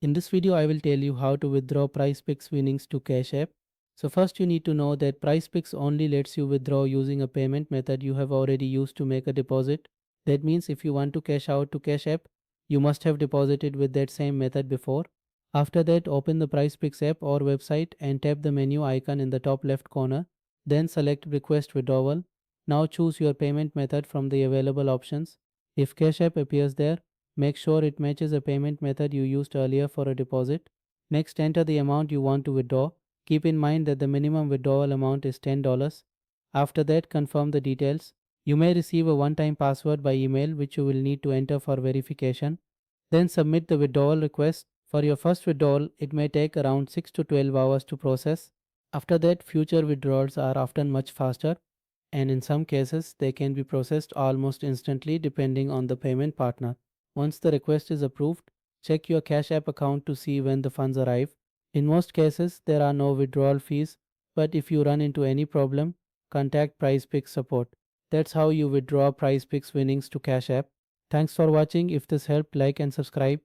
In this video, I will tell you how to withdraw PrizePicks winnings to Cash App. So first you need to know that PrizePicks only lets you withdraw using a payment method you have already used to make a deposit. That means if you want to cash out to Cash App, you must have deposited with that same method before. After that, open the PrizePicks app or website and tap the menu icon in the top left corner. Then select Request Withdrawal. Now choose your payment method from the available options. If Cash App appears there, make sure it matches a payment method you used earlier for a deposit. Next, enter the amount you want to withdraw. Keep in mind that the minimum withdrawal amount is $10. After that, confirm the details. You may receive a one-time password by email which you will need to enter for verification. Then submit the withdrawal request. For your first withdrawal, it may take around 6 to 12 hours to process. After that, future withdrawals are often much faster, and in some cases, they can be processed almost instantly depending on the payment partner. Once the request is approved, check your Cash App account to see when the funds arrive. In most cases, there are no withdrawal fees, but if you run into any problem, contact PrizePicks support. That's how you withdraw PrizePicks winnings to Cash App. Thanks for watching. If this helped, like and subscribe.